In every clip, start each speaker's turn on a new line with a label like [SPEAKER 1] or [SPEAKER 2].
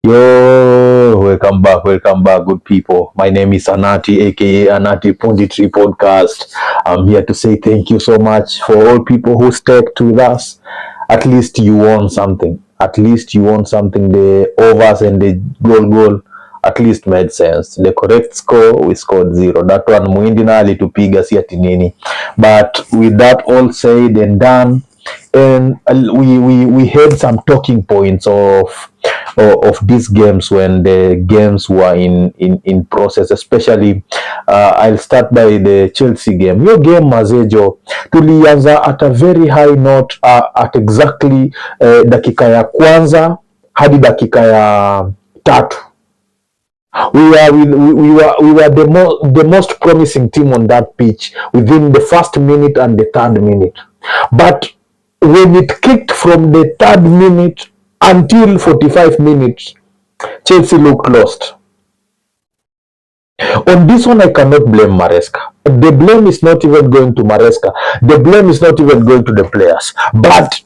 [SPEAKER 1] Yo, welcome back, good people. My name is Anati, aka Anati Punditry Podcast. I'm here to say thank you so much for all people who stuck with us. At least you won something. At least you won something. The overs and the goal at least made sense. The correct score, we scored 0. That one Muindi na alitupiga si ati nini. But with that all said and done, and we had some talking points of these games when the games were in process, especially I'll start by the Chelsea game. Your game Mazejo tulianza at a very high note at exactly dakika ya kwanza hadi dakika ya tatu. We were the most promising team on that pitch within the first minute and the third minute. But when it kicked from the third minute until 45 minutes, Chelsea looked lost. On this one, I cannot blame Maresca. The blame is not even going to Maresca. The blame is not even going to the players. But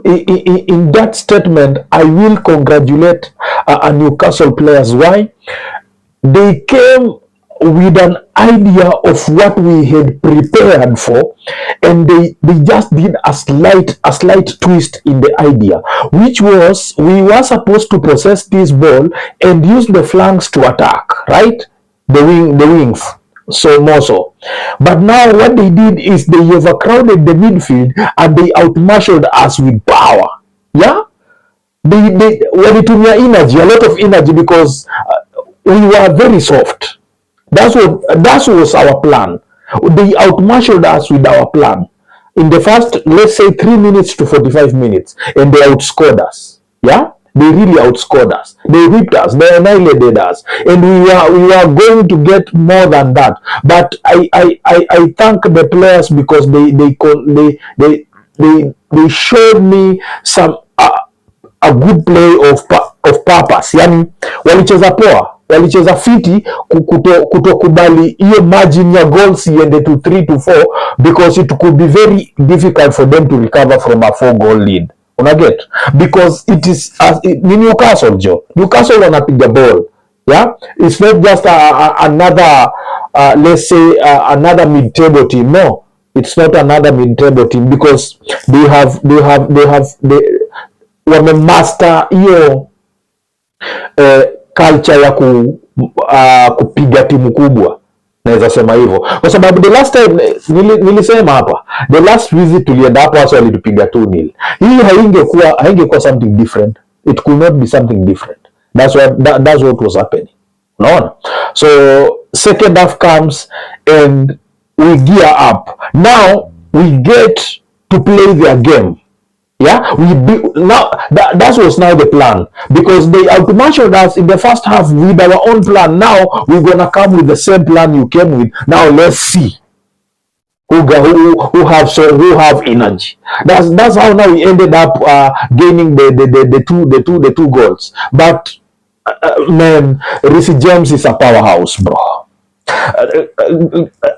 [SPEAKER 1] in that statement, I will congratulate Newcastle players. Why? They came with an idea of what we had prepared for, and they just did a slight twist in the idea, which was we were supposed to possess this ball and use the flanks to attack, right? The wings. So more so. But now what they did is they overcrowded the midfield and they outmarshaled us with power. Yeah? They walitumia energy, a lot of energy, because we were very soft. That was our plan. They outmarshaled us with our plan in the first, let's say, 3 minutes to 45 minutes, and they outscored us. Yeah, they really outscored us. They whipped us. They annihilated us, and we were going to get more than that. But I thank the players because they showed me some a good play of purpose. Yani walicheza poa, walicheza fiti kutokubali hiyo margin ya goals iende to 3 to 4, because it could be very difficult for them to recover from a 4-goal lead. Unaget? Because it is ni Newcastle, Joe. Newcastle wanapiga ball. Yeah? It's not just another let's say another mid-table team. No, it's not another mid-table team, because they wamemaster hiyo culture ya kupiga timu kubwa, naweza sema hivyo, kwa sababu the last time nilisema hapa, the last visit tulienda hapo hasa walitupiga 2-0. Hii haingekuwa something different. It could not be something different. That's what was happening. Unaona? So second half comes and we gear up. Now we get to play their game. Yeah, that was now the plan, because they outmarshaled us in the first half with our own plan. Now we're gonna come with the same plan you came with. Now let's see who have energy. That's how now we ended up gaining the two goals. But man, Reece James is a powerhouse, bro.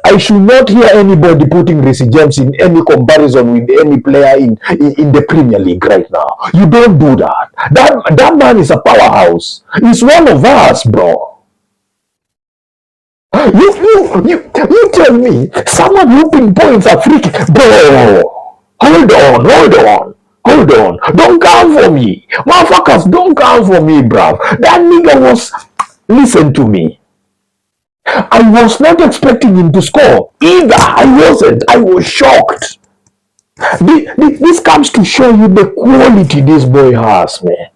[SPEAKER 1] I should not hear anybody putting Reece James in any comparison with any player in the Premier League right now. You don't do that. That man is a powerhouse. He's one of us, bro. You tell me someone who pinpoints a free kick, bro. Hold on. Don't come for me, motherfuckers. Don't come for me, bro. That nigga was. Listen to me. I was not expecting him to score either. I wasn't. I was shocked. This comes to show you the quality this boy has, man.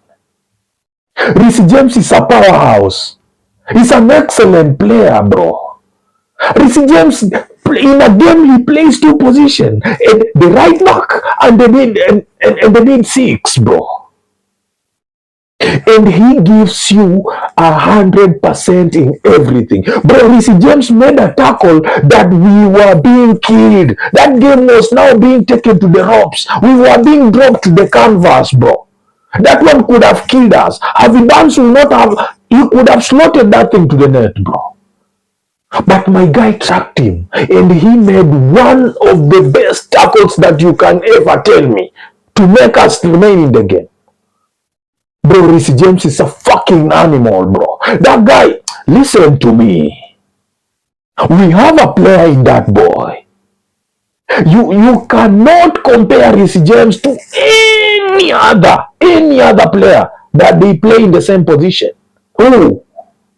[SPEAKER 1] Reece James is a powerhouse. He's an excellent player, bro. Reece James, in a game, he plays 2 positions, the right back and the mid 6, bro. And he gives you 100% in everything. Bro, Reece James made a tackle that we were being killed. That game was now being taken to the ropes. We were being dropped to the canvas, bro. That one could have killed us. Avidance will not have. He could have slotted that thing to the net, bro. But my guy tracked him, and he made one of the best tackles that you can ever tell me to make us remain in the game. Bro, Reece James is a fucking animal, bro. That guy, listen to me. We have a player in that boy. You cannot compare Reece James to any other player that they play in the same position. Who?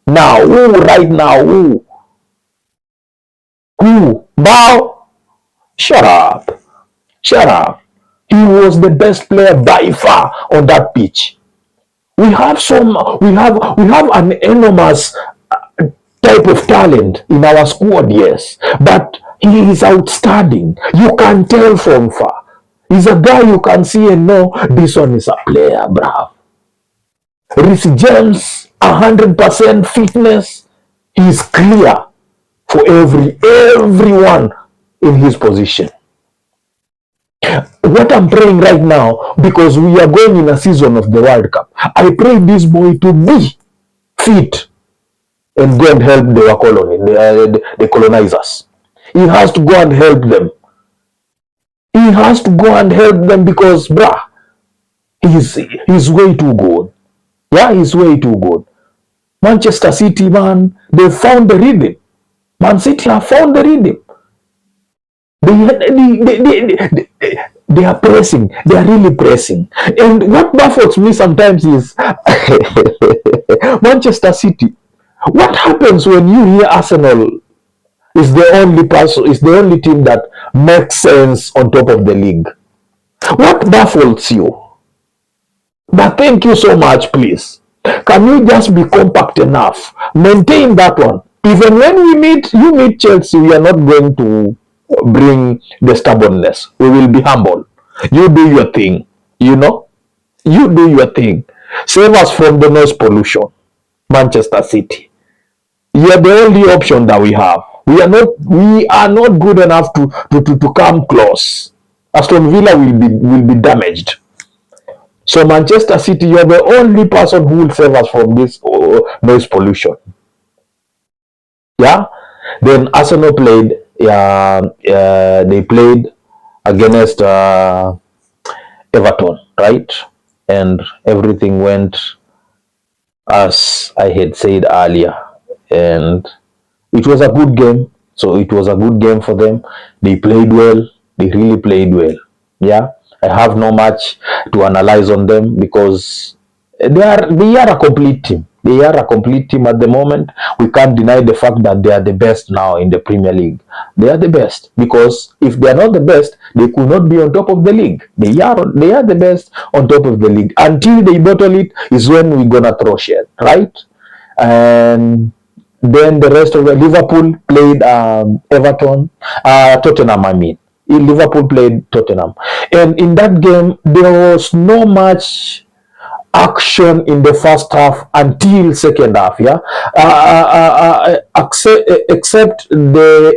[SPEAKER 1] Now, who right now? Who? Who? Bow? Shut up. Shut up. He was the best player by far on that pitch. We have an enormous type of talent in our squad, yes, but he is outstanding. You can tell from far. He's a guy you can see and know this one is a player, bruv. Reece James, 100% fitness, is clear for everyone in his position. What I'm praying right now, because we are going in a season of the World Cup, I pray this boy to be fit and go and help the colonizers. He has to go and help them. He has to go and help them because, bruh, he's way too good. Yeah, he's way too good. Manchester City, man, they found the rhythm. Man City have found the rhythm. They are pressing. They are really pressing. And what baffles me sometimes is Manchester City. What happens when you hear Arsenal is the only team that makes sense on top of the league? What baffles you? But thank you so much, please. Can you just be compact enough? Maintain that one. Even when you meet Chelsea, we are not going to bring the stubbornness. We will be humble. You do your thing. You know? You do your thing. Save us from the noise pollution. Manchester City. You are the only option that we have. We are not good enough to come close. Aston Villa will be damaged. So Manchester City, you are the only person who will save us from this noise pollution. Yeah. Then Arsenal played. They played against Everton, right? And everything went as I had said earlier, and it was a good game. So it was a good game for them. They played well. They really played well. Yeah. I have no much to analyze on them because they are a complete team. They are a complete team at the moment. We can't deny the fact that they are the best now in the Premier League. They are the best because if they are not the best, they could not be on top of the league. They are the best on top of the league. Until they bottle it is when we're gonna throw shit, right? And then the rest of the Liverpool played Tottenham. I mean, Liverpool played Tottenham, and in that game there was no much action in the first half until second half. Yeah, except the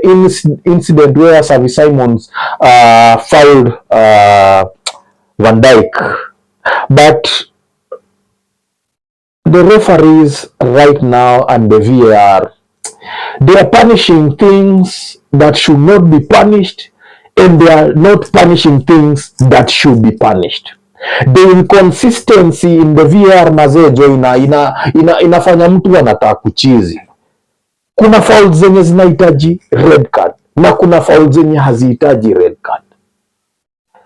[SPEAKER 1] incident where Xavi Simons fouled Van Dijk, but the referees right now and the VAR, they are punishing things that should not be punished, and they are not punishing things that should be punished. The inconsistency in the VAR mazejo inafanya mtu anataka kuchizi. Kuna foul zenye zinahitaji red card na kuna foul zenye hazihitaji red card.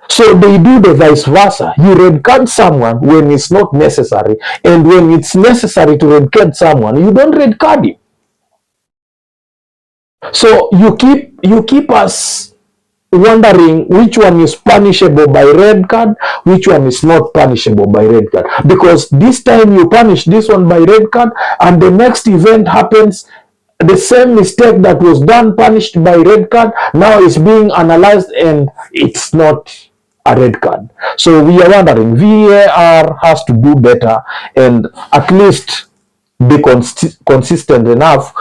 [SPEAKER 1] So they do the vice versa. You red card someone when it's not necessary, and when it's necessary to red card someone, you don't red card him. So you keep us wondering which one is punishable by red card, which one is not punishable by red card. Because this time you punish this one by red card, and the next event happens, the same mistake that was done punished by red card now is being analyzed and it's not a red card. So we are wondering, VAR has to do better and at least be consistent enough,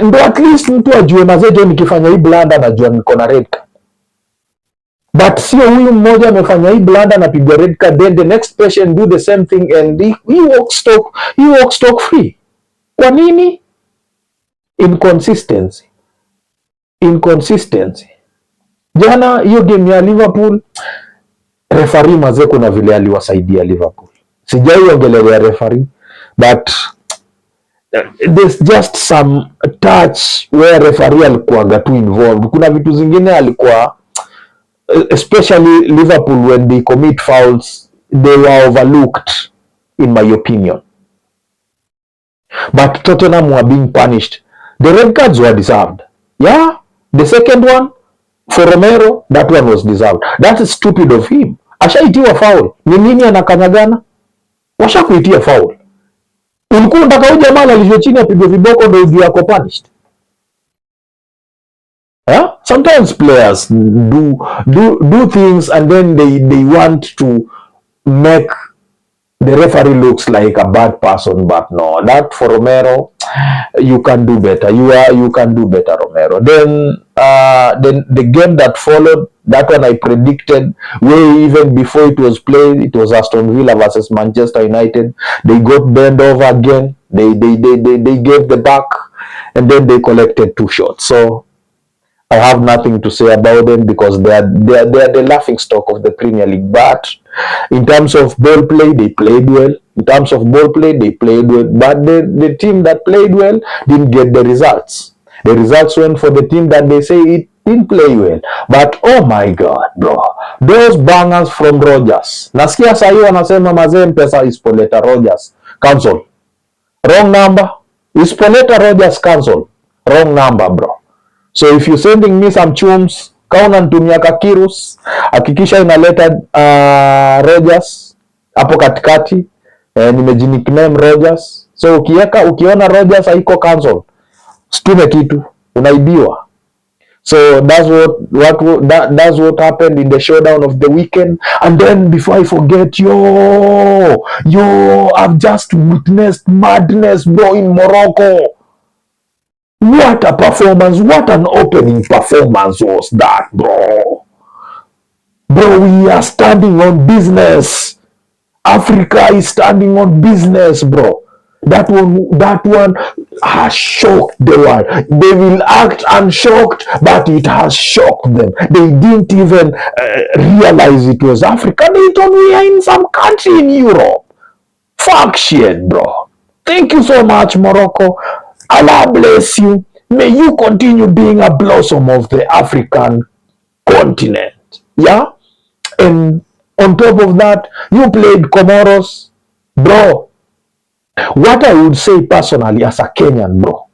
[SPEAKER 1] ndo at least mtu ajue mazejo nikifanya hii blanda najua niko na red card. But sio huyu mmoja amefanya hii blanda na pigwa red card, then the next patient do the same thing and he walks stock free. Kwa nini? Inconsistency. Jana hiyo game ya Liverpool, referee mazee kuna vile aliwasaidia Liverpool. sijaiongelelea referee, but there's just some touch where referee alikuwaga tu involved. Kuna vitu zingine alikuwa, especially Liverpool, when they commit fouls they were overlooked in my opinion, but Tottenham were being punished. The red cards were deserved. Yeah, the second one for Romero, that one was deserved. That is stupid of him. Ashaitiwa foul, ni nini anakanyagana? Washakuitia foul. Ulikuwa unataka huyu jamaa alishwe chini apigwe viboko ndio ujue ako punished? Yeah? Sometimes players do things and then they want to make the referee looks like a bad person, but no, that for Romero, you can do better. You can do better, Romero. Then the game that followed, that one I predicted way even before it was played. It was Aston Villa versus Manchester United. They got bent over again. They gave the back, and then they collected 2 shots. So I have nothing to say about them because they are the laughing stock of the Premier League. But in terms of ball play, they played well. In terms of ball play, they played well. But the team that played well didn't get the results. The results went for the team that they say it didn't play well. But oh my God, bro, those bangers from Rogers. Nasikia sahi wanasema mazee mpesa ispoleta Rogers cancel. Wrong number. Ispoleta Rogers cancel. Wrong number, bro. So if you're sending me some chums, kauna ntumia kakirus, hakikisha inaleta Rogers hapo katikati, nimejinikname Rogers. So ukiona Rogers haiko cancel, stume kitu, unaibiwa. So that's what happened in the showdown of the weekend. And then before I forget, I've just witnessed madness, bro, in Morocco. What a performance, what an opening performance was that, bro. Bro, we are standing on business. Africa is standing on business, bro. That one has shocked the world. They will act unshocked, but it has shocked them. They didn't even realize it was Africa. They thought we are in some country in Europe. Fuck shit, bro. Thank you so much, Morocco. Allah bless you. May you continue being a blossom of the African continent. Yeah? And on top of that, you played Comoros. Bro, what I would say personally as a Kenyan, bro,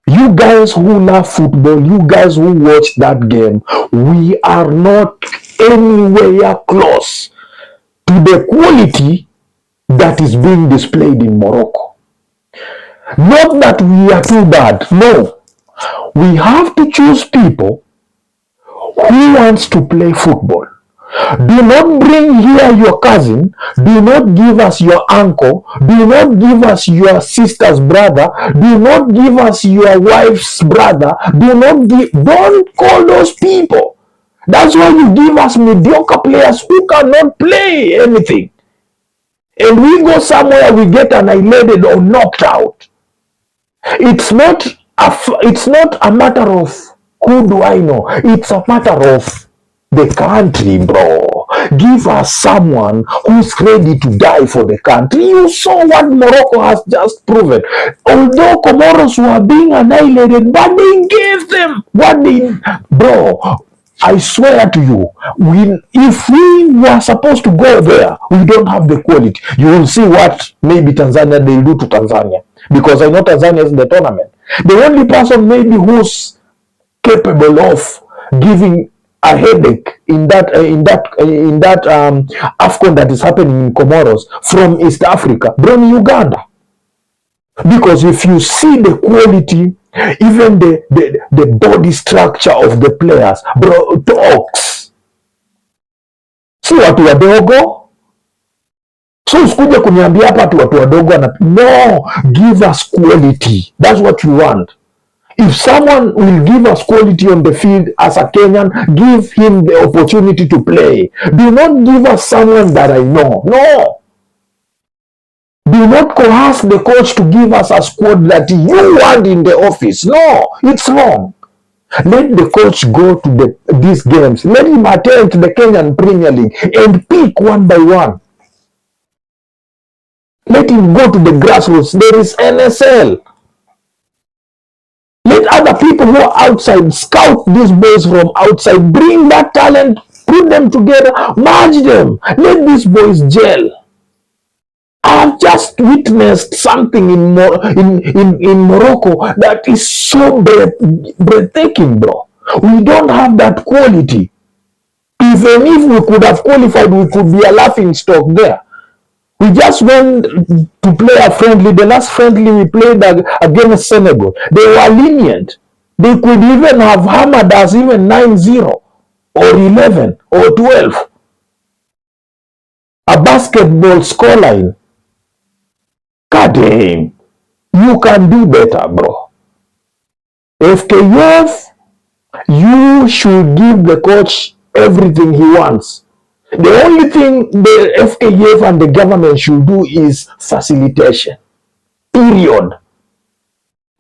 [SPEAKER 1] you guys who love football, you guys who watch that game, we are not anywhere close to the quality that is being displayed in Morocco. Not that we are too bad, no. We have to choose people who wants to play football. Do not bring here your cousin. Do not give us your uncle. Do not give us your sister's brother. Do not give us your wife's brother. Don't call those people. That's why you give us mediocre players who cannot play anything. And we go somewhere, we get annihilated or knocked out. It's not a matter of who do I know. It's a matter of the country, bro. Give us someone who's ready to die for the country. You saw what Morocco has just proven. Although Comoros were being annihilated, but they gave them what they... Bro, I swear to you, if we were supposed to go there, we don't have the quality. You will see what maybe Tanzania, they'll do to Tanzania. Because I know Tanzania is in the tournament. The only person maybe who's capable of giving a headache in that Afcon that is happening in Comoros from East Africa, from Uganda. Because if you see the quality, even the body structure of the players, bro, dogs. Si watu wadogo. So usikuje kuniambia hapa watu wadogo no, give us quality. That's what you want. If someone will give us quality on the field as a Kenyan, give him the opportunity to play. Do not give us someone that I know. No. Do not coerce the coach to give us a squad that you want in the office. No, it's wrong. Let the coach go to these games. Let him attend the Kenyan Premier League and pick one by one. Let him go to the grassroots. There is NSL. Let other people who are outside scout these boys from outside. Bring that talent, put them together, merge them. Let these boys gel. I've just witnessed something in Morocco that is so breathtaking, bro. We don't have that quality. Even if we could have qualified, we could be a laughing stock there. We just went to play a friendly. The last friendly we played against Senegal, they were lenient. They could even have hammered us even 9-0 or 11 or 12. A basketball scoreline. God damn. You can do better, bro. FKF, you should give the coach everything he wants. The only thing the FKF and the government should do is facilitation. Period.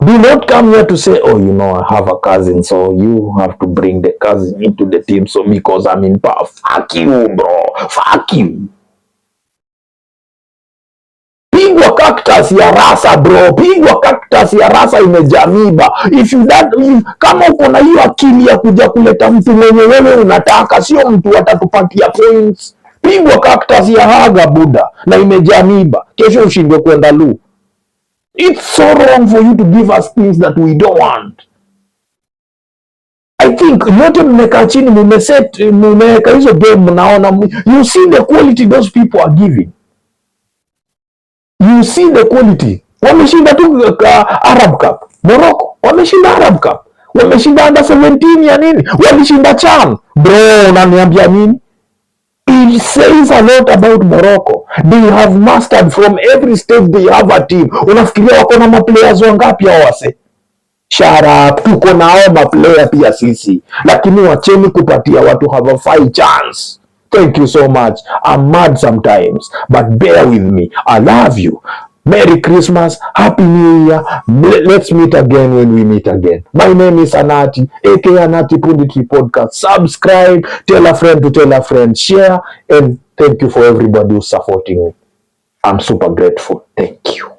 [SPEAKER 1] Do not come here to say, oh, I have a cousin, so you have to bring the cousin into the team so because I'm in power. Fuck you, bro. Fuck you. Pigwa cactus ya rasa, bro. Pigwa cactus ya rasa imejamiba. Kama uko na hiyo akili ya kuja kuleta mtu mwenye wewe unataka, sio mtu atatupatia points. Pigwa cactus ya haga buda na imejamiba. Kesho ushindwe kwenda lu. It's so wrong for you to give us things that we don't want. I think yote mmekaa chini mmeweka hizo game, mnaona, you see the quality those people are giving. You see the quality. Wameshinda tu Arab Cup. Morocco wameshinda Arab Cup. Wameshinda under 17 ya nini? Walishinda CHAN. Bro, unaniambia nini? It says a lot about Morocco. They have mastered from every stage, they have a team. Unafikiria wako na maplayers wangapi hao wase? Shut up. Tuko na hao maplayer pia sisi. Lakini wacheni kupatia watu hawafai chance. Thank you so much. I'm mad sometimes, but bear with me. I love you. Merry Christmas. Happy New Year. Let's meet again when we meet again. My name is Anati, aka Anati Punditry Podcast. Subscribe, tell a friend to tell a friend, share, and thank you for everybody who's supporting me. I'm super grateful. Thank you.